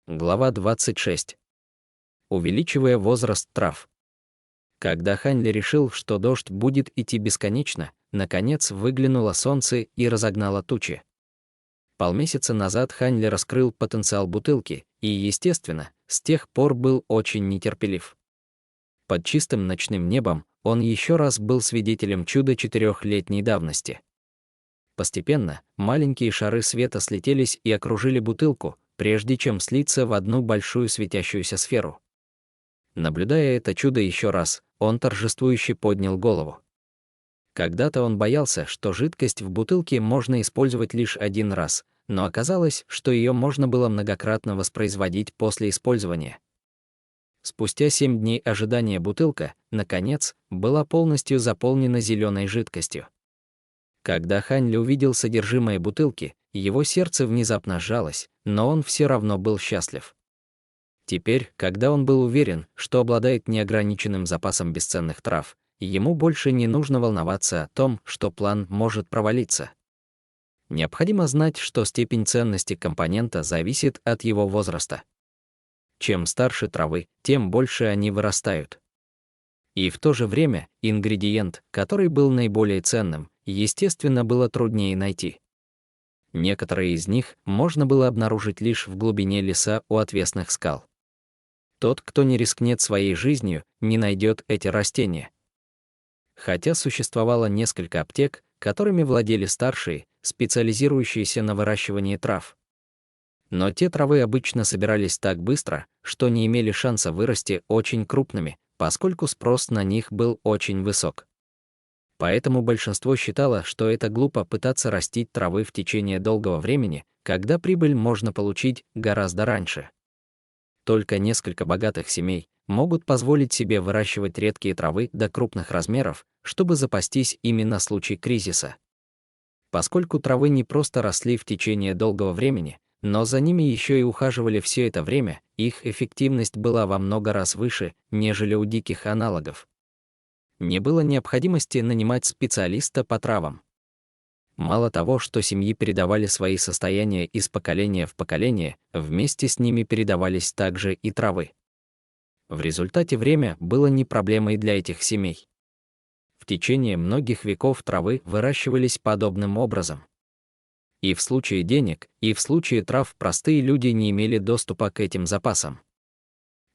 Глава 26. Увеличивая возраст трав. Когда Ханли решил, что дождь будет идти бесконечно, наконец выглянуло солнце и разогнало тучи. Полмесяца назад Ханли раскрыл потенциал бутылки и, естественно, с тех пор был очень нетерпелив. Под чистым ночным небом он еще раз был свидетелем чуда 4-летней давности. Постепенно маленькие шары света слетелись и окружили бутылку, прежде чем слиться в одну большую светящуюся сферу. Наблюдая это чудо еще раз, он торжествующе поднял голову. Когда-то он боялся, что жидкость в бутылке можно использовать лишь один раз, но оказалось, что ее можно было многократно воспроизводить после использования. Спустя 7 дней ожидания бутылка, наконец, была полностью заполнена зеленой жидкостью. Когда Ханли увидел содержимое бутылки, его сердце внезапно сжалось, но он все равно был счастлив. Теперь, когда он был уверен, что обладает неограниченным запасом бесценных трав, ему больше не нужно волноваться о том, что план может провалиться. Необходимо знать, что степень ценности компонента зависит от его возраста. Чем старше травы, тем больше они вырастают. И в то же время ингредиент, который был наиболее ценным, естественно, было труднее найти. Некоторые из них можно было обнаружить лишь в глубине леса у отвесных скал. Тот, кто не рискнет своей жизнью, не найдет эти растения. Хотя существовало несколько аптек, которыми владели старшие, специализирующиеся на выращивании трав. Но те травы обычно собирались так быстро, что не имели шанса вырасти очень крупными, поскольку спрос на них был очень высок. Поэтому большинство считало, что это глупо пытаться растить травы в течение долгого времени, когда прибыль можно получить гораздо раньше. Только несколько богатых семей могут позволить себе выращивать редкие травы до крупных размеров, чтобы запастись ими на случай кризиса. Поскольку травы не просто росли в течение долгого времени, но за ними еще и ухаживали все это время, их эффективность была во много раз выше, нежели у диких аналогов. Не было необходимости нанимать специалиста по травам. Мало того, что семьи передавали свои состояния из поколения в поколение, вместе с ними передавались также и травы. В результате время было не проблемой для этих семей. В течение многих веков травы выращивались подобным образом. И в случае денег, и в случае трав простые люди не имели доступа к этим запасам.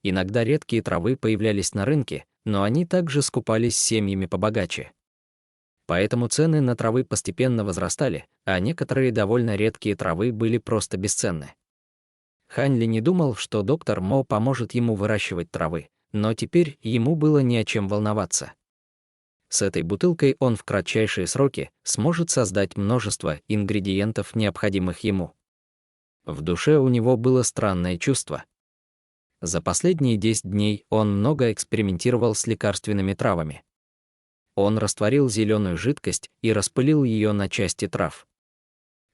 Иногда редкие травы появлялись на рынке, но они также скупались семьями побогаче. Поэтому цены на травы постепенно возрастали, а некоторые довольно редкие травы были просто бесценны. Ханли не думал, что доктор Мо поможет ему выращивать травы, но теперь ему было не о чем волноваться. С этой бутылкой он в кратчайшие сроки сможет создать множество ингредиентов, необходимых ему. В душе у него было странное чувство. За последние 10 дней он много экспериментировал с лекарственными травами. Он растворил зеленую жидкость и распылил ее на части трав.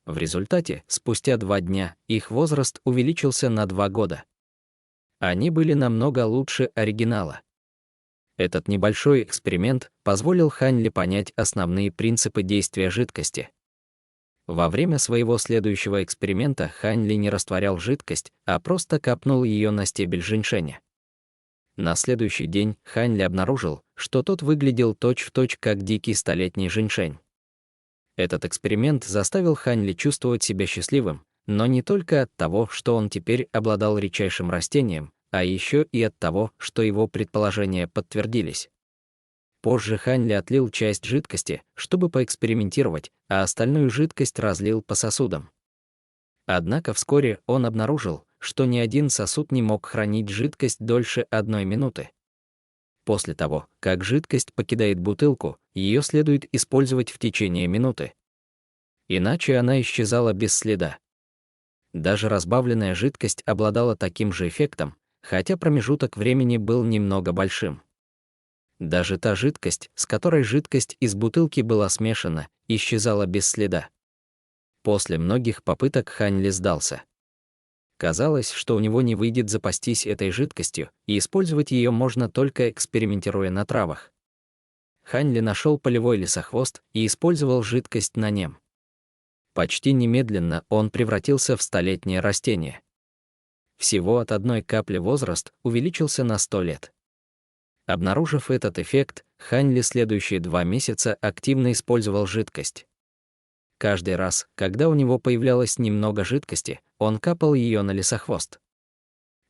В результате, спустя 2 дня, их возраст увеличился на 2 года. Они были намного лучше оригинала. Этот небольшой эксперимент позволил Ханли понять основные принципы действия жидкости. Во время своего следующего эксперимента Ханли не растворял жидкость, а просто капнул ее на стебель женьшеня. На следующий день Ханли обнаружил, что тот выглядел точь-в-точь как дикий столетний женьшень. Этот эксперимент заставил Ханли чувствовать себя счастливым, но не только от того, что он теперь обладал редчайшим растением, а еще и от того, что его предположения подтвердились. Позже Ханли отлил часть жидкости, чтобы поэкспериментировать, а остальную жидкость разлил по сосудам. Однако вскоре он обнаружил, что ни один сосуд не мог хранить жидкость дольше 1 минуты. После того, как жидкость покидает бутылку, ее следует использовать в течение минуты. Иначе она исчезала без следа. Даже разбавленная жидкость обладала таким же эффектом, хотя промежуток времени был немного большим. Даже та жидкость, с которой жидкость из бутылки была смешана, исчезала без следа. После многих попыток Ханли сдался. Казалось, что у него не выйдет запастись этой жидкостью, и использовать ее можно только экспериментируя на травах. Ханли нашел полевой лесохвост и использовал жидкость на нем. Почти немедленно он превратился в столетнее растение. всего от одной капли возраст увеличился на 100 лет. Обнаружив этот эффект, Хань Ли следующие 2 месяца активно использовал жидкость. Каждый раз, когда у него появлялось немного жидкости, он капал ее на лисохвост.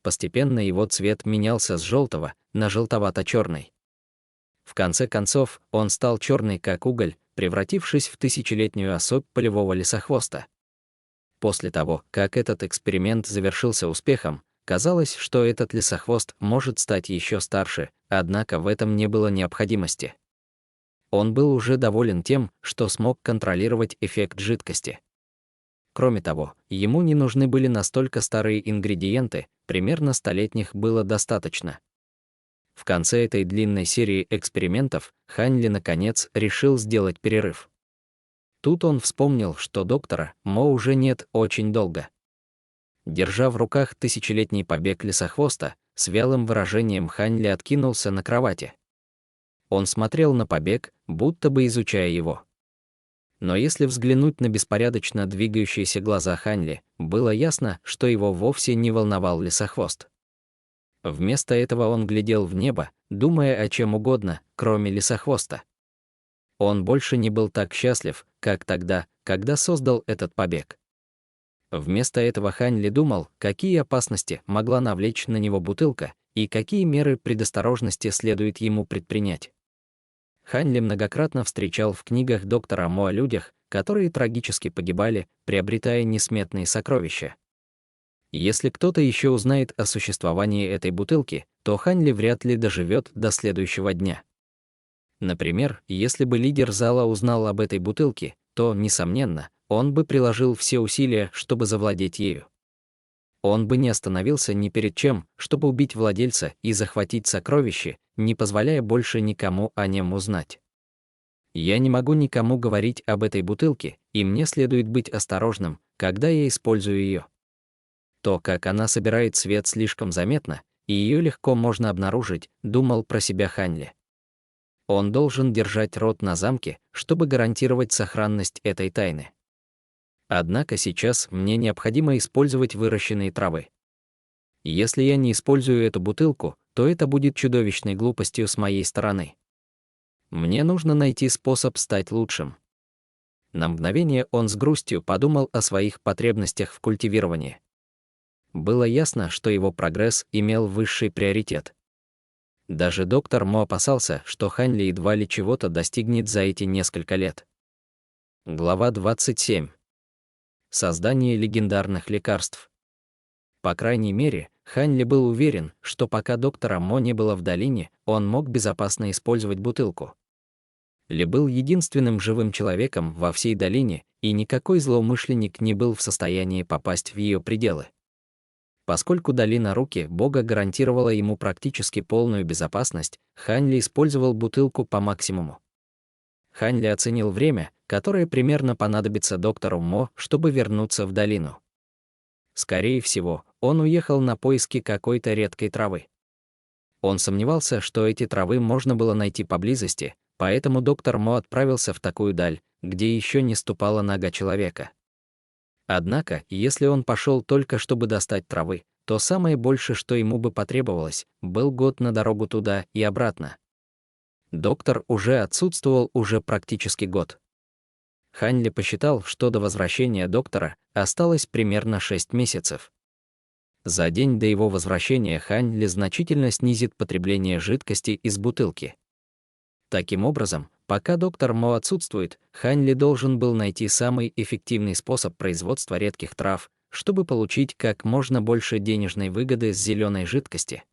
Постепенно его цвет менялся с желтого на желтовато-черный. В конце концов, он стал черный как уголь, превратившись в тысячелетнюю особь полевого лисохвоста. После того, как этот эксперимент завершился успехом, казалось, что этот лисохвост может стать еще старше, однако в этом не было необходимости. Он был уже доволен тем, что смог контролировать эффект жидкости. Кроме того, ему не нужны были настолько старые ингредиенты, примерно 100-летних было достаточно. В конце этой длинной серии экспериментов Хань Ли наконец решил сделать перерыв. Тут он вспомнил, что доктора Мо уже нет очень долго. Держа в руках тысячелетний побег лисохвоста, с вялым выражением Хань Ли откинулся на кровати. Он смотрел на побег, будто бы изучая его. Но если взглянуть на беспорядочно двигающиеся глаза Хань Ли, было ясно, что его вовсе не волновал лисохвост. Вместо этого он глядел в небо, думая о чем угодно, кроме лисохвоста. Он больше не был так счастлив, как тогда, когда создал этот побег. Вместо этого Хань Ли думал, какие опасности могла навлечь на него бутылка и какие меры предосторожности следует ему предпринять. Хань Ли многократно встречал в книгах доктора Мо о людях, которые трагически погибали, приобретая несметные сокровища. Если кто-то еще узнает о существовании этой бутылки, то Хань Ли вряд ли доживет до следующего дня. Например, если бы лидер зала узнал об этой бутылке, то, несомненно, он бы приложил все усилия, чтобы завладеть ею. Он бы не остановился ни перед чем, чтобы убить владельца и захватить сокровище, не позволяя больше никому о нем узнать. Я не могу никому говорить об этой бутылке, и мне следует быть осторожным, когда я использую ее. То, как она собирает свет, слишком заметно, и ее легко можно обнаружить, думал про себя Хань Ли. Он должен держать рот на замке, чтобы гарантировать сохранность этой тайны. Однако сейчас мне необходимо использовать выращенные травы. Если я не использую эту бутылку, то это будет чудовищной глупостью с моей стороны. Мне нужно найти способ стать лучшим. На мгновение он с грустью подумал о своих потребностях в культивировании. Было ясно, что его прогресс имел высший приоритет. Даже доктор Мо опасался, что Хань Ли едва ли чего-то достигнет за эти несколько лет. Глава 27. Создание легендарных лекарств. По крайней мере, Хань Ли был уверен, что пока доктора Мо не было в долине, он мог безопасно использовать бутылку. Ли был единственным живым человеком во всей долине, и никакой злоумышленник не был в состоянии попасть в ее пределы. Поскольку долина Руки Бога гарантировала ему практически полную безопасность, Хань Ли использовал бутылку по максимуму. Хань Ли оценил время, которое примерно понадобится доктору Мо, чтобы вернуться в долину. Скорее всего, он уехал на поиски какой-то редкой травы. Он сомневался, что эти травы можно было найти поблизости, поэтому доктор Мо отправился в такую даль, где еще не ступала нога человека. Однако, если он пошел только чтобы достать травы, то самое большее, что ему бы потребовалось, был год на дорогу туда и обратно. Доктор уже отсутствовал уже практически год. Хань Ли посчитал, что до возвращения доктора осталось примерно 6 месяцев. За день до его возвращения Хань Ли значительно снизит потребление жидкости из бутылки. Таким образом, пока доктор Мо отсутствует, Хань Ли должен был найти самый эффективный способ производства редких трав, чтобы получить как можно больше денежной выгоды с зеленой жидкости.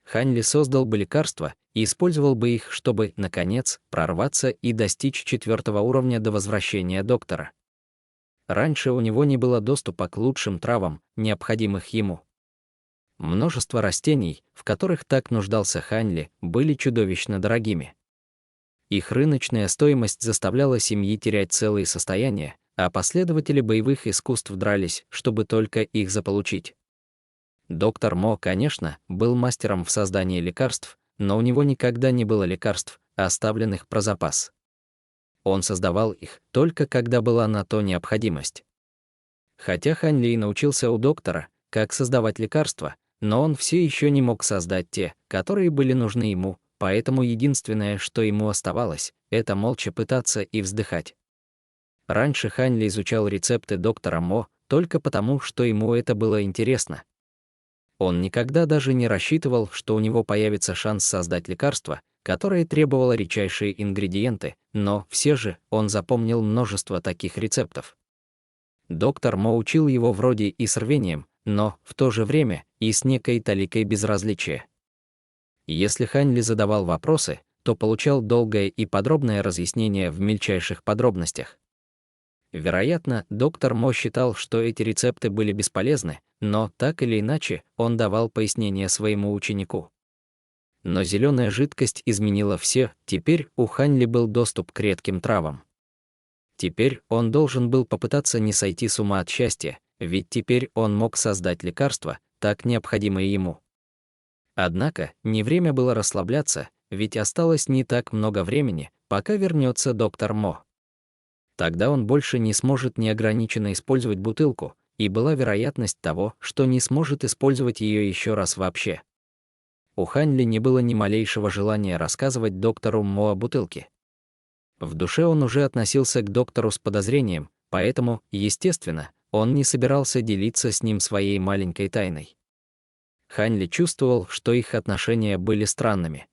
Хань Ли создал бы лекарства и использовал бы их, чтобы, наконец, прорваться и достичь 4-го уровня до возвращения доктора. Раньше у него не было доступа к лучшим травам, необходимых ему. Множество растений, в которых так нуждался Хань Ли, были чудовищно дорогими. Их рыночная стоимость заставляла семьи терять целые состояния, а последователи боевых искусств дрались, чтобы только их заполучить. Доктор Мо, конечно, был мастером в создании лекарств, но у него никогда не было лекарств, оставленных про запас. Он создавал их только когда была на то необходимость. Хотя Хань Ли научился у доктора, как создавать лекарства, но он все еще не мог создать те, которые были нужны ему, поэтому единственное, что ему оставалось, это молча пытаться и вздыхать. Раньше Хань Ли изучал рецепты доктора Мо только потому, что ему это было интересно. Он никогда даже не рассчитывал, что у него появится шанс создать лекарство, которое требовало редчайшие ингредиенты, но все же он запомнил множество таких рецептов. Доктор Мо учил его вроде и с рвением, но в то же время и с некой толикой безразличия. Если Хань Ли задавал вопросы, то получал долгое и подробное разъяснение в мельчайших подробностях. Вероятно, доктор Мо считал, что эти рецепты были бесполезны, но так или иначе он давал пояснения своему ученику. Но зеленая жидкость изменила все, теперь у Хань Ли был доступ к редким травам. Теперь он должен был попытаться не сойти с ума от счастья, ведь теперь он мог создать лекарство, так необходимое ему. Однако не время было расслабляться, ведь осталось не так много времени, пока вернется доктор Мо. Тогда он больше не сможет неограниченно использовать бутылку, и была вероятность того, что не сможет использовать ее еще раз вообще. У Хань Ли не было ни малейшего желания рассказывать доктору Мо о бутылке. В душе он уже относился к доктору с подозрением, поэтому, естественно, он не собирался делиться с ним своей маленькой тайной. Хань Ли чувствовал, что их отношения были странными.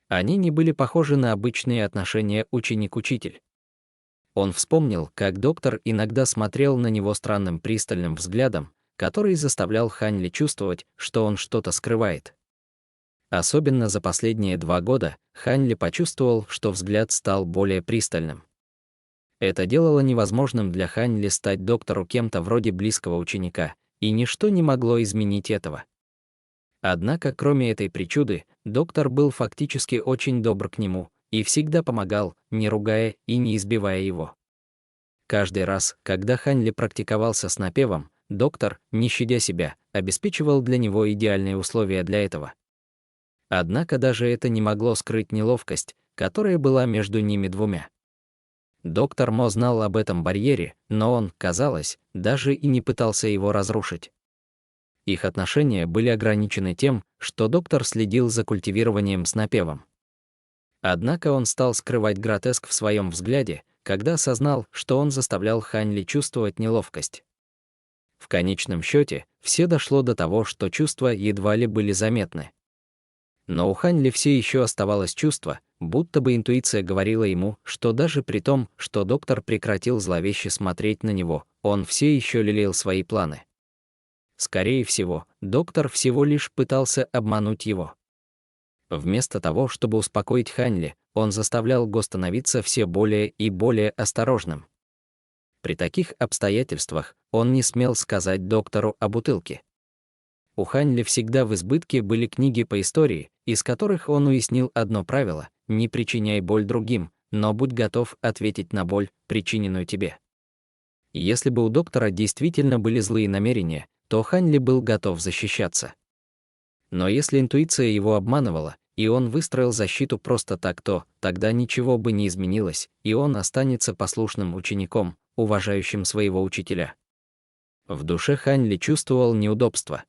Они не были похожи на обычные отношения ученик-учитель. Он вспомнил, как доктор иногда смотрел на него странным пристальным взглядом, который заставлял Хань Ли чувствовать, что он что-то скрывает. Особенно за последние 2 года Хань Ли почувствовал, что взгляд стал более пристальным. Это делало невозможным для Хань Ли стать доктору кем-то вроде близкого ученика, и ничто не могло изменить этого. Однако, кроме этой причуды, доктор был фактически очень добр к нему и всегда помогал, не ругая и не избивая его. Каждый раз, когда Хань Ли практиковался с напевом, доктор, не щадя себя, обеспечивал для него идеальные условия для этого. Однако даже это не могло скрыть неловкость, которая была между ними двумя. Доктор Мо знал об этом барьере, но он, казалось, даже и не пытался его разрушить. Их отношения были ограничены тем, что доктор следил за культивированием с напевом. Однако он стал скрывать гротеск в своем взгляде, когда осознал, что он заставлял Хань Ли чувствовать неловкость. В конечном счете, все дошло до того, что чувства едва ли были заметны. Но у Хань Ли все еще оставалось чувство, будто бы интуиция говорила ему, что даже при том, что доктор прекратил зловеще смотреть на него, он все еще лелеял свои планы. Скорее всего, доктор всего лишь пытался обмануть его. Вместо того, чтобы успокоить Хань Ли, он заставлял Го становиться все более и более осторожным. При таких обстоятельствах он не смел сказать доктору о бутылке. У Хань Ли всегда в избытке были книги по истории, из которых он уяснил одно правило: не причиняй боль другим, но будь готов ответить на боль, причиненную тебе. Если бы у доктора действительно были злые намерения, то Хань Ли был готов защищаться. Но если интуиция его обманывала, и он выстроил защиту просто так, то тогда ничего бы не изменилось, и он останется послушным учеником, уважающим своего учителя. В душе Хань Ли чувствовал неудобство.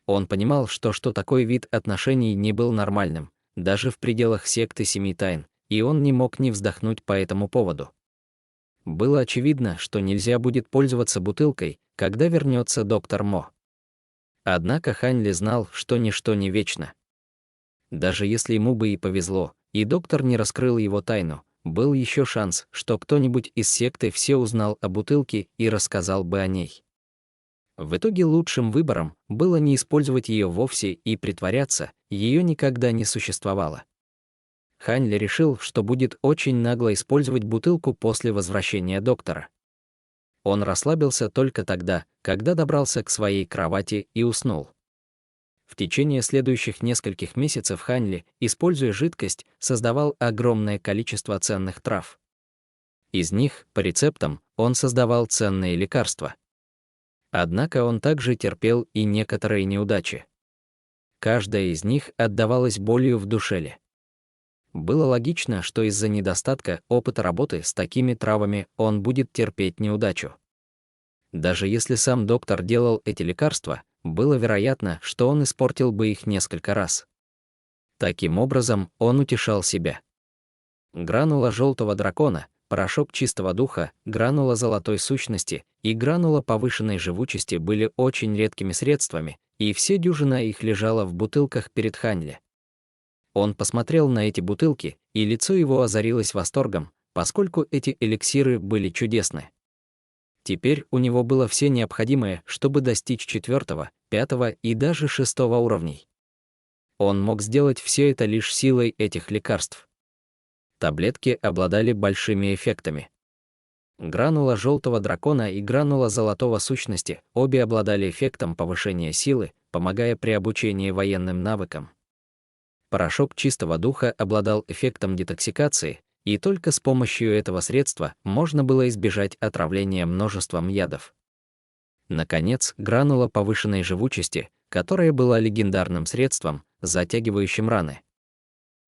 Он понимал, что такой вид отношений не был нормальным, даже в пределах секты Семи Тайн, и он не мог не вздохнуть по этому поводу. Было очевидно, что нельзя будет пользоваться бутылкой, когда вернется доктор Мо. Однако Хань Ли знал, что ничто не вечно. Даже если ему бы и повезло, и доктор не раскрыл его тайну, был еще шанс, что кто-нибудь из секты все узнал о бутылке и рассказал бы о ней. В итоге лучшим выбором было не использовать ее вовсе и притворяться, ее никогда не существовало. Хань Ли решил, что будет очень нагло использовать бутылку после возвращения доктора. Он расслабился только тогда, когда добрался к своей кровати и уснул. В течение следующих нескольких месяцев Хань Ли, используя жидкость, создавал огромное количество ценных трав. Из них, по рецептам, он создавал ценные лекарства. Однако он также терпел и некоторые неудачи. Каждая из них отдавалась болью в душе Ли. Было логично, что из-за недостатка опыта работы с такими травами он будет терпеть неудачу. Даже если сам доктор делал эти лекарства, было вероятно, что он испортил бы их несколько раз. Таким образом, он утешал себя. Гранула желтого дракона, порошок чистого духа, гранула золотой сущности и гранула повышенной живучести были очень редкими средствами, и все дюжина их лежала в бутылках перед Ханли. Он посмотрел на эти бутылки, и лицо его озарилось восторгом, поскольку эти эликсиры были чудесны. Теперь у него было все необходимое, чтобы достичь 4, 5 и даже 6 уровней. Он мог сделать все это лишь силой этих лекарств. Таблетки обладали большими эффектами. Гранула желтого дракона и гранула золотого сущности обе обладали эффектом повышения силы, помогая при обучении военным навыкам. Порошок чистого духа обладал эффектом детоксикации, и только с помощью этого средства можно было избежать отравления множеством ядов. Наконец, гранула повышенной живучести, которая была легендарным средством, затягивающим раны.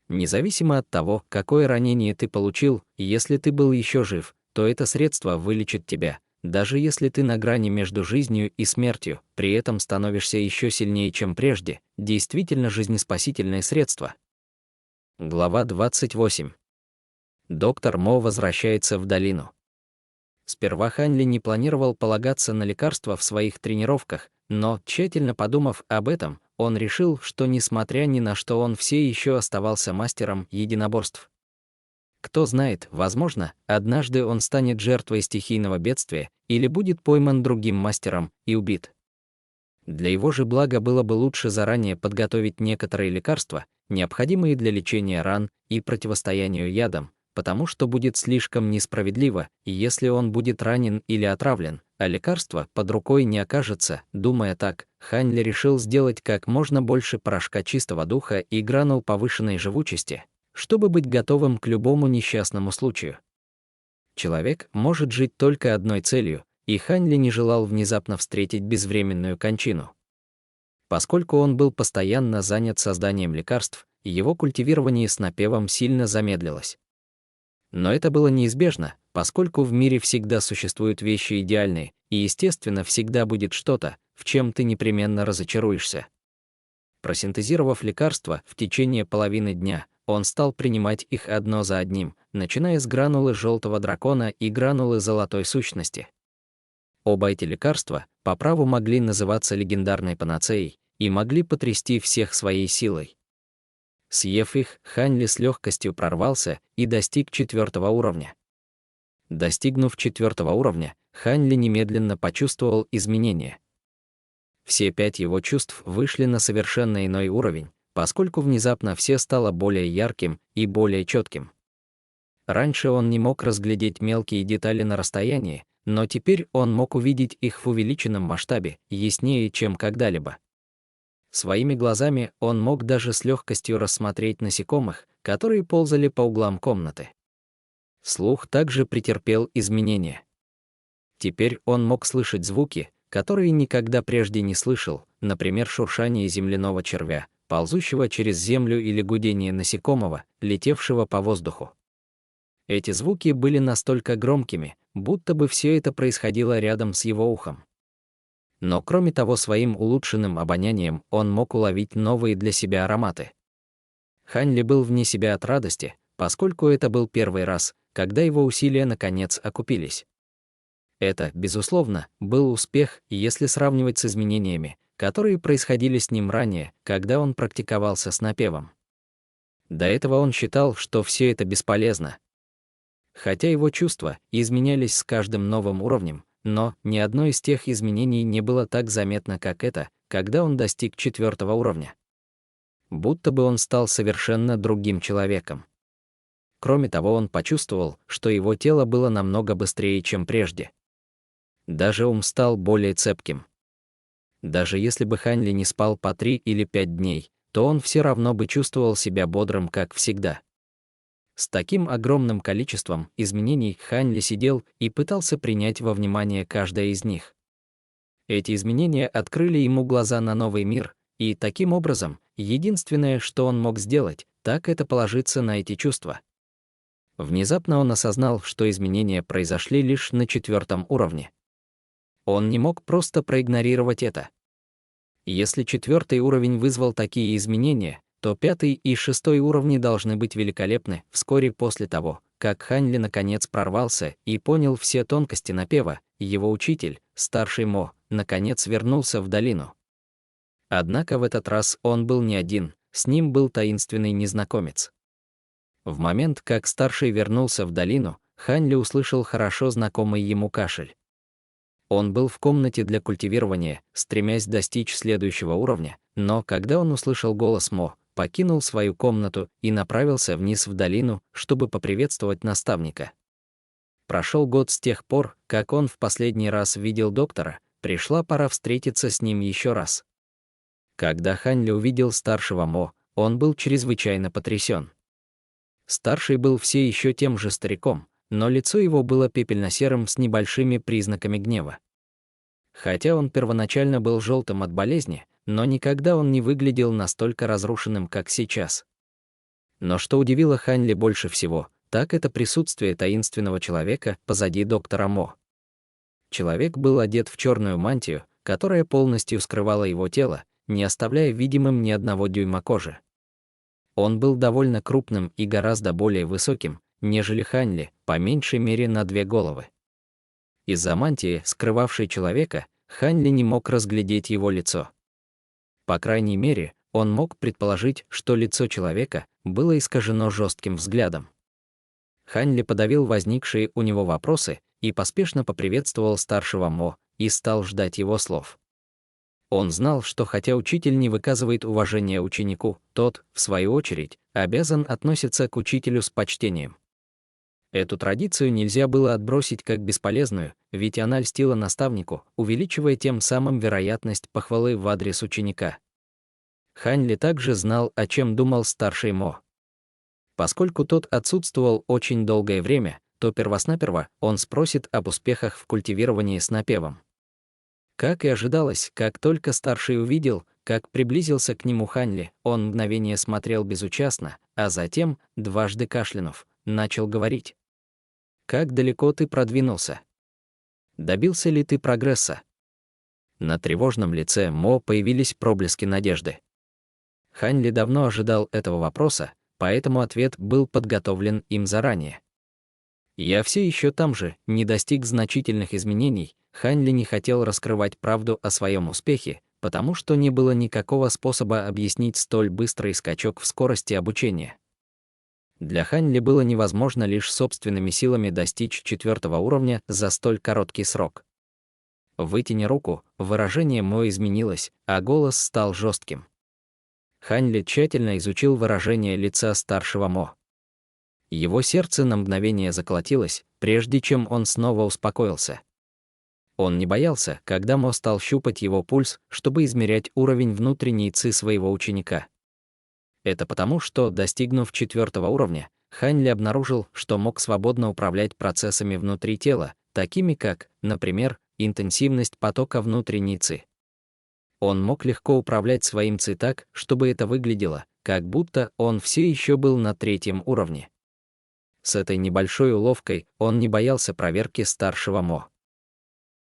Независимо от того, какое ранение ты получил, если ты был еще жив, то это средство вылечит тебя, даже если ты на грани между жизнью и смертью, при этом становишься еще сильнее, чем прежде, действительно жизнеспасительное средство. Глава 28. Доктор Мо возвращается в долину. Сперва Ханли не планировал полагаться на лекарства в своих тренировках, но, тщательно подумав об этом, он решил, что несмотря ни на что он все еще оставался мастером единоборств. Кто знает, возможно, однажды он станет жертвой стихийного бедствия или будет пойман другим мастером и убит. Для его же блага было бы лучше заранее подготовить некоторые лекарства, необходимые для лечения ран и противостоянию ядам, потому что будет слишком несправедливо, если он будет ранен или отравлен, а лекарства под рукой не окажется. Думая так, Ханли решил сделать как можно больше порошка чистого духа и гранул повышенной живучести, чтобы быть готовым к любому несчастному случаю. Человек может жить только одной целью, и Ханли не желал внезапно встретить безвременную кончину. Поскольку он был постоянно занят созданием лекарств, его культивирование с напевом сильно замедлилось. Но это было неизбежно, поскольку в мире всегда существуют вещи идеальные, и, естественно, всегда будет что-то, в чем ты непременно разочаруешься. Просинтезировав лекарства в течение половины дня, он стал принимать их одно за одним, начиная с гранулы желтого дракона и гранулы золотой сущности. Оба эти лекарства по праву могли называться легендарной панацеей и могли потрясти всех своей силой. Съев их, Ханли с легкостью прорвался и достиг 4 уровня. Достигнув 4 уровня, Ханли немедленно почувствовал изменения. Все 5 его чувств вышли на совершенно иной уровень, поскольку внезапно все стало более ярким и более четким. Раньше он не мог разглядеть мелкие детали на расстоянии, но теперь он мог увидеть их в увеличенном масштабе, яснее, чем когда-либо. Своими глазами он мог даже с легкостью рассмотреть насекомых, которые ползали по углам комнаты. Слух также претерпел изменения. Теперь он мог слышать звуки, которые никогда прежде не слышал, например, шуршание земляного червя, ползущего через землю, или гудение насекомого, летевшего по воздуху. Эти звуки были настолько громкими, будто бы все это происходило рядом с его ухом. Но кроме того, своим улучшенным обонянием он мог уловить новые для себя ароматы. Ханли был вне себя от радости, поскольку это был первый раз, когда его усилия наконец окупились. Это, безусловно, был успех, если сравнивать с изменениями, которые происходили с ним ранее, когда он практиковался с напевом. До этого он считал, что все это бесполезно. Хотя его чувства изменялись с каждым новым уровнем, но ни одно из тех изменений не было так заметно, как это, когда он достиг 4 уровня. Будто бы он стал совершенно другим человеком. Кроме того, он почувствовал, что его тело было намного быстрее, чем прежде. Даже ум стал более цепким. Даже если бы Ханли не спал по 3 или 5 дней, то он все равно бы чувствовал себя бодрым, как всегда. С таким огромным количеством изменений Ханли сидел и пытался принять во внимание каждое из них. Эти изменения открыли ему глаза на новый мир, и таким образом, единственное, что он мог сделать, так это положиться на эти чувства. Внезапно он осознал, что изменения произошли лишь на 4 уровне. Он не мог просто проигнорировать это. Если 4-й уровень вызвал такие изменения, то 5-й и 6-й уровни должны быть великолепны. Вскоре после того, как Хань Ли наконец прорвался и понял все тонкости напева, его учитель, старший Мо, наконец вернулся в долину. Однако в этот раз он был не один, с ним был таинственный незнакомец. В момент, как старший вернулся в долину, Хань Ли услышал хорошо знакомый ему кашель. Он был в комнате для культивирования, стремясь достичь следующего уровня, но когда он услышал голос Мо, покинул свою комнату и направился вниз в долину, чтобы поприветствовать наставника. Прошел год с тех пор, как он в последний раз видел доктора, пришла пора встретиться с ним еще раз. Когда Хань Ли увидел старшего Мо, он был чрезвычайно потрясен. Старший был все еще тем же стариком, но лицо его было пепельно-серым с небольшими признаками гнева. Хотя он первоначально был желтым от болезни, но никогда он не выглядел настолько разрушенным, как сейчас. Но что удивило Хань Ли больше всего, так это присутствие таинственного человека позади доктора Мо. Человек был одет в черную мантию, которая полностью скрывала его тело, не оставляя видимым ни одного дюйма кожи. Он был довольно крупным и гораздо более высоким, нежели Хань Ли, по меньшей мере на 2 головы. Из-за мантии, скрывавшей человека, Хань Ли не мог разглядеть его лицо. По крайней мере, он мог предположить, что лицо человека было искажено жестким взглядом. Хань Ли подавил возникшие у него вопросы и поспешно поприветствовал старшего Мо и стал ждать его слов. Он знал, что хотя учитель не выказывает уважения ученику, тот, в свою очередь, обязан относиться к учителю с почтением. Эту традицию нельзя было отбросить как бесполезную, ведь она льстила наставнику, увеличивая тем самым вероятность похвалы в адрес ученика. Хань Ли также знал, о чем думал старший Мо. Поскольку тот отсутствовал очень долгое время, то первоснаперво он спросит об успехах в культивировании с напевом. Как и ожидалось, как только старший увидел, как приблизился к нему Хань Ли, он мгновение смотрел безучастно, а затем, дважды кашлянув, начал говорить. «Как далеко ты продвинулся? Добился ли ты прогресса?» На тревожном лице Мо появились проблески надежды. Хань Ли давно ожидал этого вопроса, поэтому ответ был подготовлен им заранее. «Я все еще там же, не достиг значительных изменений». Хань Ли не хотел раскрывать правду о своем успехе, потому что не было никакого способа объяснить столь быстрый скачок в скорости обучения. Для Хань Ли было невозможно лишь собственными силами достичь 4-го уровня за столь короткий срок. Вытяни руку, выражение Мо изменилось, а голос стал жестким. Хань Ли тщательно изучил выражение лица старшего Мо. Его сердце на мгновение заколотилось, прежде чем он снова успокоился. Он не боялся, когда Мо стал щупать его пульс, чтобы измерять уровень внутренней ци своего ученика. Это потому, что, достигнув 4-го уровня, Хань Ли обнаружил, что мог свободно управлять процессами внутри тела, такими как, например, интенсивность потока внутренней ци. Он мог легко управлять своим ци так, чтобы это выглядело, как будто он все еще был на 3-м уровне. С этой небольшой уловкой он не боялся проверки старшего Мо.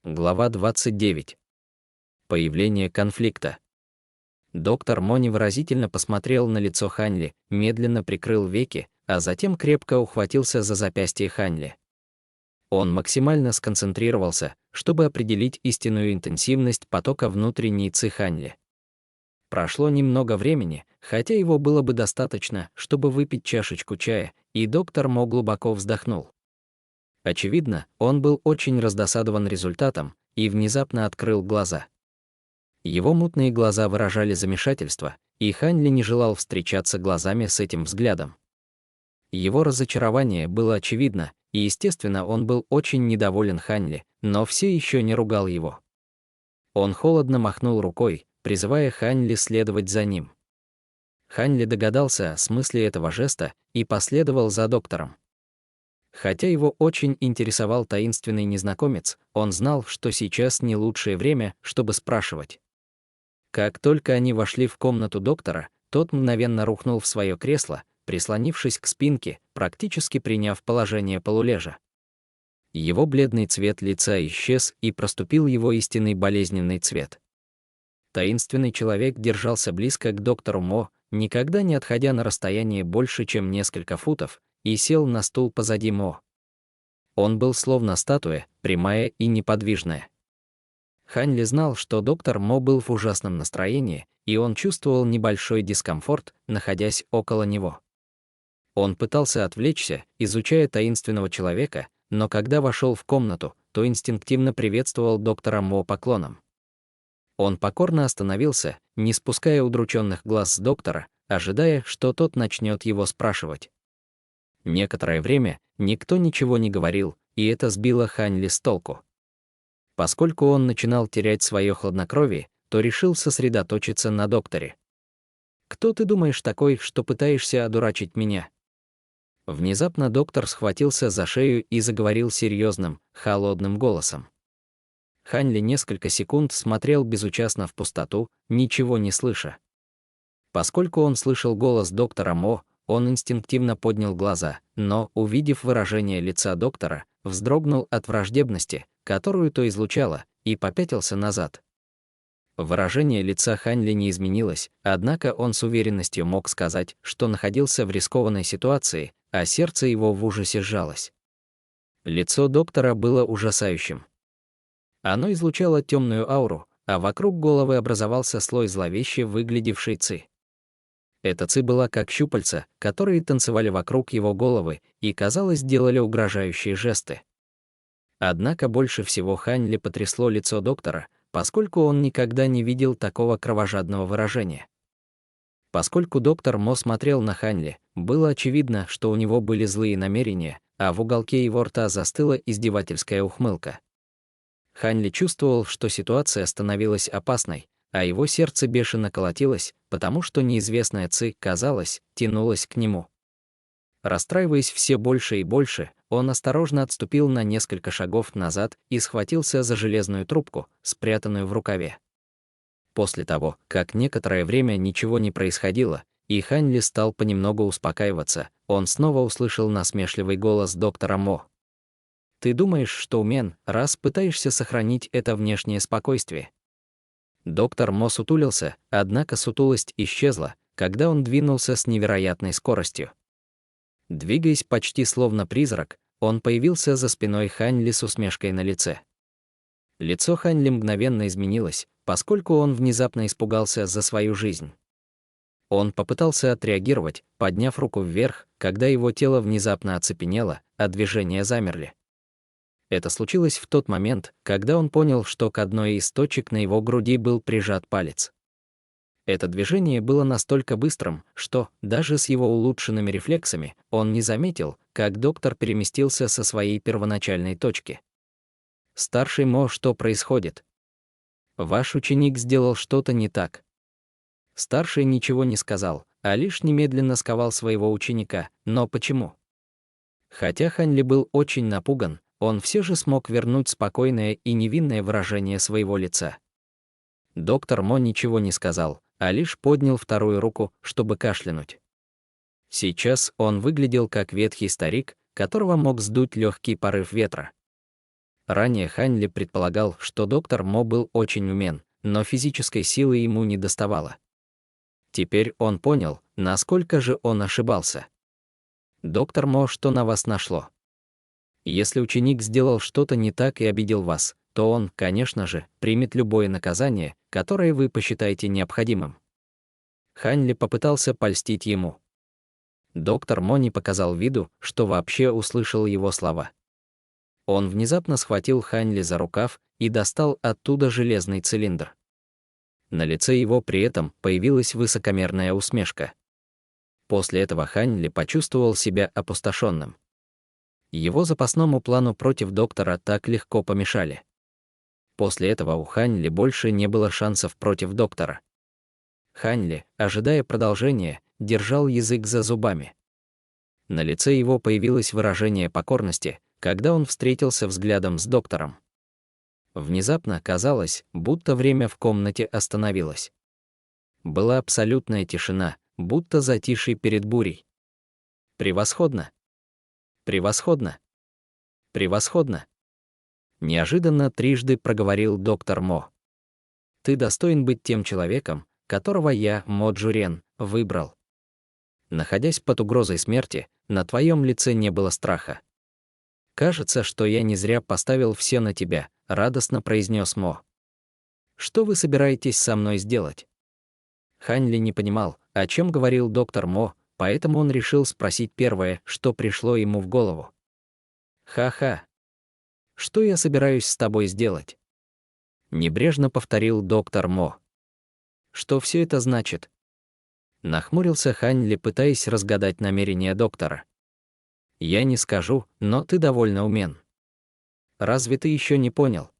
Глава 29. Появление конфликта. Доктор Мо невыразительно посмотрел на лицо Хань Ли, медленно прикрыл веки, а затем крепко ухватился за запястье Хань Ли. Он максимально сконцентрировался, чтобы определить истинную интенсивность потока внутренней ци Хань Ли. Прошло немного времени, хотя его было бы достаточно, чтобы выпить чашечку чая, и доктор Мо глубоко вздохнул. Очевидно, он был очень раздосадован результатом и внезапно открыл глаза. Его мутные глаза выражали замешательство, и Хань Ли не желал встречаться глазами с этим взглядом. Его разочарование было очевидно, и, естественно, он был очень недоволен Хань Ли, но все еще не ругал его. Он холодно махнул рукой, призывая Хань Ли следовать за ним. Хань Ли догадался о смысле этого жеста и последовал за доктором. Хотя его очень интересовал таинственный незнакомец, он знал, что сейчас не лучшее время, чтобы спрашивать. Как только они вошли в комнату доктора, тот мгновенно рухнул в свое кресло, прислонившись к спинке, практически приняв положение полулежа. Его бледный цвет лица исчез, и проступил его истинный болезненный цвет. Таинственный человек держался близко к доктору Мо, никогда не отходя на расстояние больше, чем несколько футов, и сел на стул позади Мо. Он был словно статуя, прямая и неподвижная. Хань Ли знал, что доктор Мо был в ужасном настроении, и он чувствовал небольшой дискомфорт, находясь около него. Он пытался отвлечься, изучая таинственного человека, но когда вошел в комнату, то инстинктивно приветствовал доктора Мо поклоном. Он покорно остановился, не спуская удрученных глаз с доктора, ожидая, что тот начнет его спрашивать. Некоторое время никто ничего не говорил, и это сбило Хань Ли с толку. Поскольку он начинал терять свое хладнокровие, то решил сосредоточиться на докторе. «Кто ты думаешь такой, что пытаешься одурачить меня?» Внезапно доктор схватился за шею и заговорил серьезным, холодным голосом. Хань Ли несколько секунд смотрел безучастно в пустоту, ничего не слыша. Поскольку он слышал голос доктора Мо, он инстинктивно поднял глаза, но, увидев выражение лица доктора, вздрогнул от враждебности, которую то излучало, и попятился назад. Выражение лица Хань Ли не изменилось, однако он с уверенностью мог сказать, что находился в рискованной ситуации, а сердце его в ужасе сжалось. Лицо доктора было ужасающим. Оно излучало темную ауру, а вокруг головы образовался слой зловеще выглядевшей ци. Эта ци была как щупальца, которые танцевали вокруг его головы и, казалось, делали угрожающие жесты. Однако больше всего Хань Ли потрясло лицо доктора, поскольку он никогда не видел такого кровожадного выражения. Поскольку доктор Мо смотрел на Хань Ли, было очевидно, что у него были злые намерения, а в уголке его рта застыла издевательская ухмылка. Хань Ли чувствовал, что ситуация становилась опасной, а его сердце бешено колотилось, потому что неизвестная ци, казалось, тянулась к нему. Расстраиваясь все больше и больше, он осторожно отступил на несколько шагов назад и схватился за железную трубку, спрятанную в рукаве. После того, как некоторое время ничего не происходило, и Хань Ли стал понемногу успокаиваться, он снова услышал насмешливый голос доктора Мо. «Ты думаешь, что умен, раз пытаешься сохранить это внешнее спокойствие?» Доктор Мо сутулился, однако сутулость исчезла, когда он двинулся с невероятной скоростью. Двигаясь почти словно призрак, он появился за спиной Хань Ли с усмешкой на лице. Лицо Хань Ли мгновенно изменилось, поскольку он внезапно испугался за свою жизнь. Он попытался отреагировать, подняв руку вверх, когда его тело внезапно оцепенело, а движения замерли. Это случилось в тот момент, когда он понял, что к одной из точек на его груди был прижат палец. Это движение было настолько быстрым, что, даже с его улучшенными рефлексами, он не заметил, как доктор переместился со своей первоначальной точки. «Старший Мо, что происходит? Ваш ученик сделал что-то не так». Старший ничего не сказал, а лишь немедленно сковал своего ученика. Но почему? Хотя Хань Ли был очень напуган, он все же смог вернуть спокойное и невинное выражение своего лица. Доктор Мо ничего не сказал, а лишь поднял вторую руку, чтобы кашлянуть. Сейчас он выглядел как ветхий старик, которого мог сдуть легкий порыв ветра. Ранее Хань Ли предполагал, что доктор Мо был очень умен, но физической силы ему не доставало. Теперь он понял, насколько же он ошибался. «Доктор Мо, что на вас нашло? Если ученик сделал что-то не так и обидел вас, то он, конечно же, примет любое наказание, которое вы посчитаете необходимым». Хань Ли попытался польстить ему. Доктор Мо не показал виду, что вообще услышал его слова. Он внезапно схватил Хань Ли за рукав и достал оттуда железный цилиндр. На лице его при этом появилась высокомерная усмешка. После этого Хань Ли почувствовал себя опустошенным. Его запасному плану против доктора так легко помешали. После этого у Хань Ли больше не было шансов против доктора. Хань Ли, ожидая продолжения, держал язык за зубами. На лице его появилось выражение покорности, когда он встретился взглядом с доктором. Внезапно казалось, будто время в комнате остановилось. Была абсолютная тишина, будто затишье перед бурей. «Превосходно! Превосходно!» Превосходно. Неожиданно трижды проговорил доктор Мо. Ты достоин быть тем человеком, которого я, Мо Джурен, выбрал. Находясь под угрозой смерти, на твоем лице не было страха. Кажется, что я не зря поставил все на тебя, радостно произнес Мо. Что вы собираетесь со мной сделать? Хань Ли не понимал, о чем говорил доктор Мо, поэтому он решил спросить первое, что пришло ему в голову. Ха-ха. Что я собираюсь с тобой сделать? Небрежно повторил доктор Мо. Что все это значит? Нахмурился Хань Ли, пытаясь разгадать намерения доктора. Я не скажу, но ты довольно умен. Разве ты еще не понял?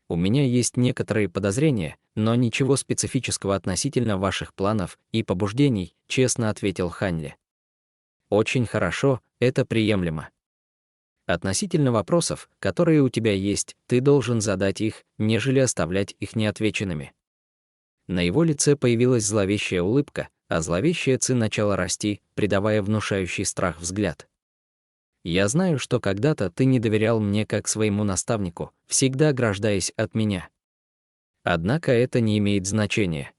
У меня есть некоторые подозрения, но ничего специфического относительно ваших планов и побуждений, честно ответил Хань Ли. Очень хорошо, это приемлемо. Относительно вопросов, которые у тебя есть, ты должен задать их, нежели оставлять их неотвеченными. На его лице появилась зловещая улыбка, а зловещая ци начала расти, придавая внушающий страх взгляд. Я знаю, что когда-то ты не доверял мне как своему наставнику, всегда ограждаясь от меня. Однако это не имеет значения.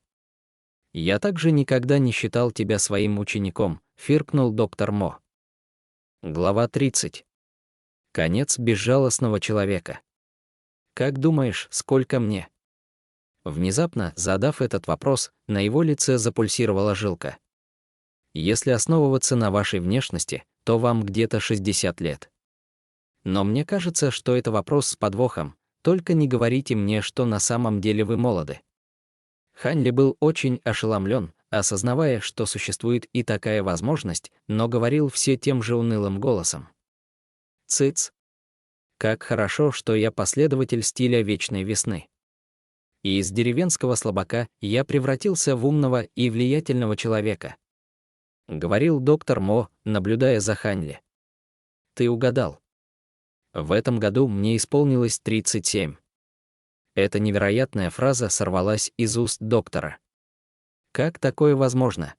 Я также никогда не считал тебя своим учеником, фыркнул доктор Мо. Глава 30. Конец безжалостного человека. Как думаешь, сколько мне? Внезапно, задав этот вопрос, на его лице запульсировала жилка. Если основываться на вашей внешности, то вам где-то 60 лет. Но мне кажется, что это вопрос с подвохом, только не говорите мне, что на самом деле вы молоды. Хань Ли был очень ошеломлен, осознавая, что существует и такая возможность, но говорил все тем же унылым голосом. Цыц. Как хорошо, что я последователь стиля вечной весны. И из деревенского слабака я превратился в умного и влиятельного человека. Говорил доктор Мо, наблюдая за Хань Ли. Ты угадал. В этом году мне исполнилось 37. Эта невероятная фраза сорвалась из уст доктора. Как такое возможно?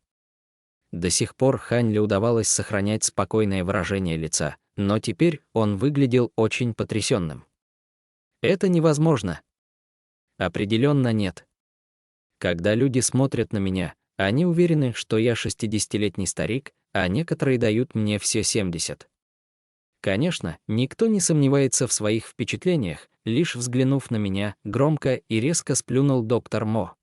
До сих пор Хань Ли удавалось сохранять спокойное выражение лица, но теперь он выглядел очень потрясенным. Это невозможно. Определенно нет. Когда люди смотрят на меня, они уверены, что я 60-летний старик, а некоторые дают мне все 70. Конечно, никто не сомневается в своих впечатлениях, лишь взглянув на меня, громко и резко сплюнул доктор Мо.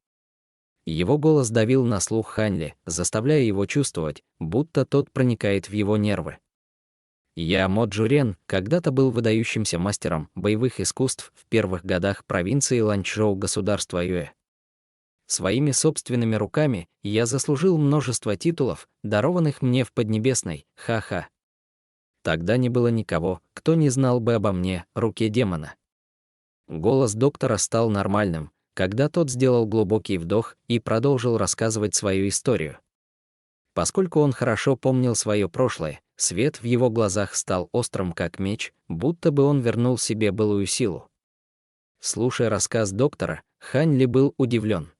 Его голос давил на слух Хань Ли, заставляя его чувствовать, будто тот проникает в его нервы. Я, Мо Джурен, когда-то был выдающимся мастером боевых искусств в первых годах провинции Ланчжоу государства Юэ. Своими собственными руками я заслужил множество титулов, дарованных мне в Поднебесной, ха-ха. Тогда не было никого, кто не знал бы обо мне, руке демона. Голос доктора стал нормальным, когда тот сделал глубокий вдох и продолжил рассказывать свою историю. Поскольку он хорошо помнил свое прошлое, свет в его глазах стал острым как меч, будто бы он вернул себе былую силу. Слушая рассказ доктора, Хань Ли был удивлен.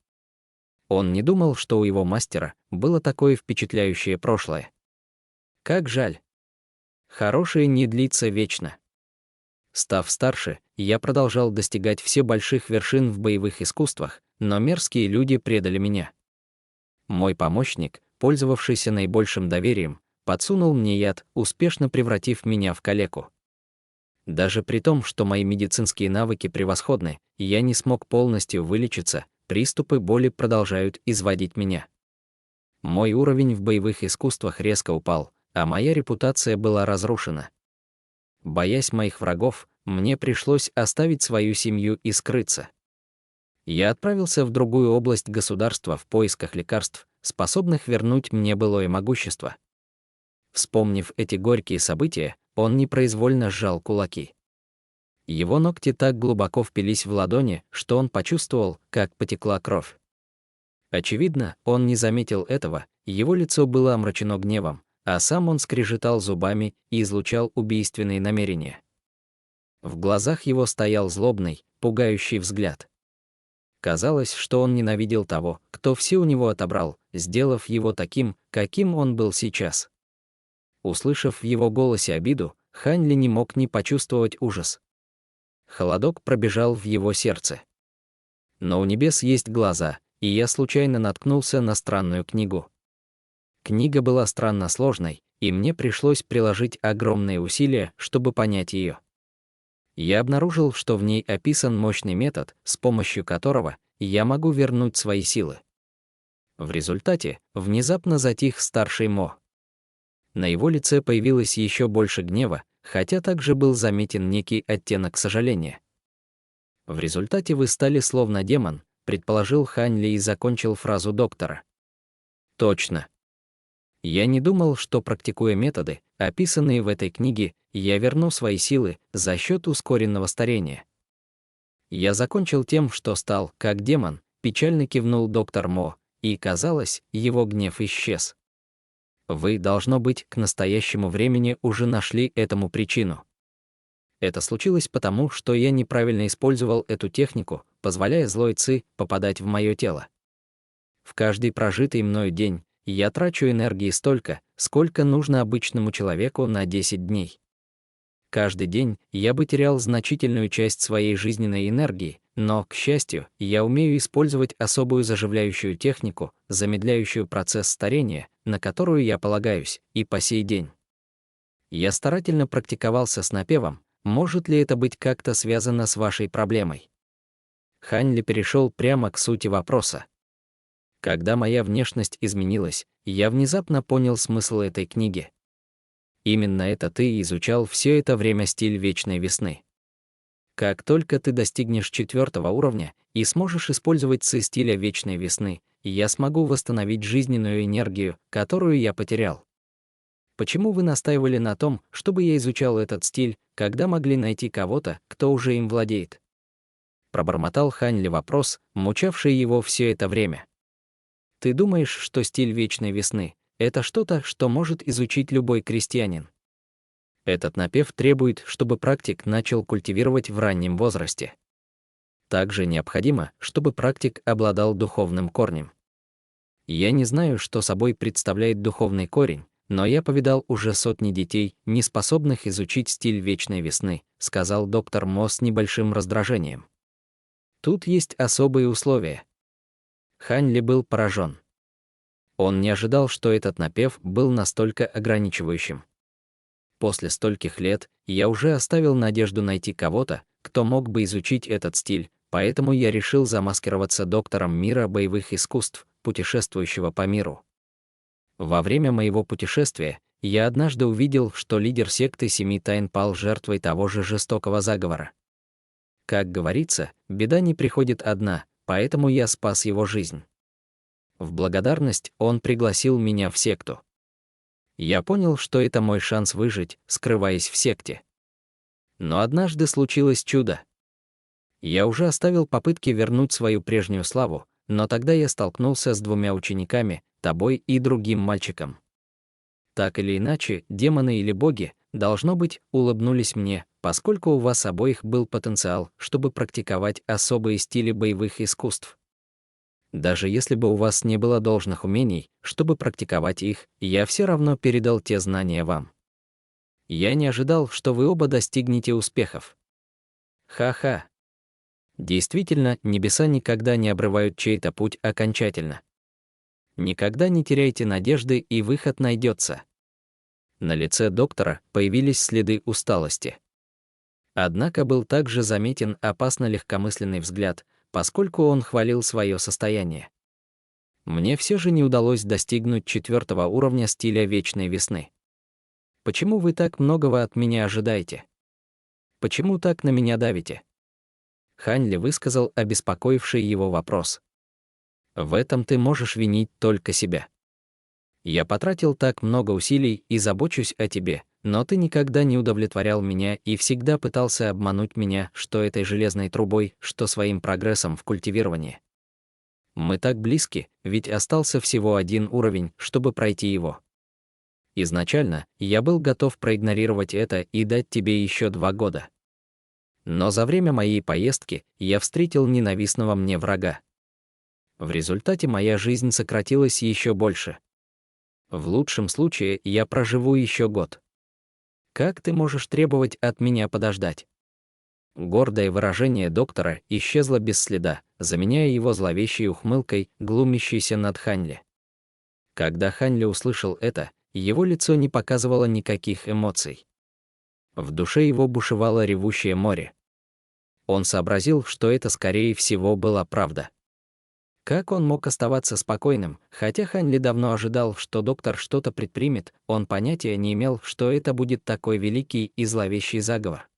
Он не думал, что у его мастера было такое впечатляющее прошлое. Как жаль. Хорошее не длится вечно. Став старше, я продолжал достигать все больших вершин в боевых искусствах, но мерзкие люди предали меня. Мой помощник, пользовавшийся наибольшим доверием, подсунул мне яд, успешно превратив меня в калеку. Даже при том, что мои медицинские навыки превосходны, я не смог полностью вылечиться, приступы боли продолжают изводить меня. Мой уровень в боевых искусствах резко упал, а моя репутация была разрушена. Боясь моих врагов, мне пришлось оставить свою семью и скрыться. Я отправился в другую область государства в поисках лекарств, способных вернуть мне былое могущество. Вспомнив эти горькие события, он непроизвольно сжал кулаки. Его ногти так глубоко впились в ладони, что он почувствовал, как потекла кровь. Очевидно, он не заметил этого, его лицо было омрачено гневом, а сам он скрежетал зубами и излучал убийственные намерения. В глазах его стоял злобный, пугающий взгляд. Казалось, что он ненавидел того, кто все у него отобрал, сделав его таким, каким он был сейчас. Услышав в его голосе обиду, Хань Ли не мог не почувствовать ужас. Холодок пробежал в его сердце. Но у небес есть глаза, и я случайно наткнулся на странную книгу. Книга была странно сложной, и мне пришлось приложить огромные усилия, чтобы понять ее. Я обнаружил, что в ней описан мощный метод, с помощью которого я могу вернуть свои силы. В результате внезапно затих старший Мо. На его лице появилось еще больше гнева, хотя также был заметен некий оттенок сожаления. В результате вы стали словно демон, предположил Хань Ли и закончил фразу доктора. Точно. Я не думал, что, практикуя методы, описанные в этой книге, я верну свои силы за счет ускоренного старения. Я закончил тем, что стал, как демон, печально кивнул доктор Мо, и, казалось, его гнев исчез. Вы, должно быть, к настоящему времени уже нашли этому причину. Это случилось потому, что я неправильно использовал эту технику, позволяя злой ци попадать в мое тело. В каждый прожитый мною день я трачу энергии столько, сколько нужно обычному человеку на 10 дней. Каждый день я бы терял значительную часть своей жизненной энергии, но, к счастью, я умею использовать особую заживляющую технику, замедляющую процесс старения, на которую я полагаюсь, и по сей день. Я старательно практиковался с напевом, может ли это быть как-то связано с вашей проблемой? Хань Ли перешел прямо к сути вопроса. Когда моя внешность изменилась, я внезапно понял смысл этой книги. Именно это ты изучал все это время стиль вечной весны. Как только ты достигнешь 4-го уровня и сможешь использовать ци стиля вечной весны, я смогу восстановить жизненную энергию, которую я потерял. Почему вы настаивали на том, чтобы я изучал этот стиль, когда могли найти кого-то, кто уже им владеет? Пробормотал Хань Ли вопрос, мучавший его все это время. Ты думаешь, что стиль вечной весны — это что-то, что может изучить любой крестьянин? Этот напев требует, чтобы практик начал культивировать в раннем возрасте. Также необходимо, чтобы практик обладал духовным корнем. Я не знаю, что собой представляет духовный корень, но я повидал уже сотни детей, не способных изучить стиль вечной весны, сказал доктор Мо с небольшим раздражением. Тут есть особые условия. Хань Ли был поражен. Он не ожидал, что этот напев был настолько ограничивающим. После стольких лет я уже оставил надежду найти кого-то, кто мог бы изучить этот стиль, поэтому я решил замаскироваться доктором мира боевых искусств, путешествующего по миру. Во время моего путешествия я однажды увидел, что лидер секты Семи Тайн пал жертвой того же жестокого заговора. Как говорится, беда не приходит одна, поэтому я спас его жизнь. В благодарность он пригласил меня в секту. Я понял, что это мой шанс выжить, скрываясь в секте. Но однажды случилось чудо. Я уже оставил попытки вернуть свою прежнюю славу, но тогда я столкнулся с 2 учениками, тобой и другим мальчиком. Так или иначе, демоны или боги, должно быть, улыбнулись мне, поскольку у вас обоих был потенциал, чтобы практиковать особые стили боевых искусств. Даже если бы у вас не было должных умений, чтобы практиковать их, я все равно передал те знания вам. Я не ожидал, что вы оба достигнете успехов. Ха-ха. Действительно, небеса никогда не обрывают чей-то путь окончательно. Никогда не теряйте надежды, и выход найдется. На лице доктора появились следы усталости. Однако был также заметен опасно легкомысленный взгляд, поскольку он хвалил свое состояние. Мне все же не удалось достигнуть 4-го уровня стиля вечной весны. Почему вы так многого от меня ожидаете? Почему так на меня давите? Хань Ли высказал обеспокоивший его вопрос. В этом ты можешь винить только себя. Я потратил так много усилий и забочусь о тебе, но ты никогда не удовлетворял меня и всегда пытался обмануть меня, что этой железной трубой, что своим прогрессом в культивировании. Мы так близки, ведь остался всего 1 уровень, чтобы пройти его. Изначально я был готов проигнорировать это и дать тебе еще 2 года. Но за время моей поездки я встретил ненавистного мне врага. В результате моя жизнь сократилась еще больше. В лучшем случае я проживу еще год. Как ты можешь требовать от меня подождать?» Гордое выражение доктора исчезло без следа, заменяя его зловещей ухмылкой, глумящейся над Ханьли. Когда Ханьли услышал это, его лицо не показывало никаких эмоций. В душе его бушевало ревущее море. Он сообразил, что это, скорее всего, была правда. Как он мог оставаться спокойным, хотя Ханьли давно ожидал, что доктор что-то предпримет, он понятия не имел, что это будет такой великий и зловещий заговор.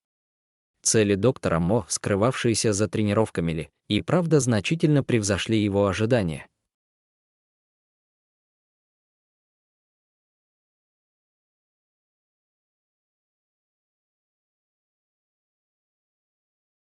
Цели доктора Мо, скрывавшиеся за тренировками Ли, и правда значительно превзошли его ожидания.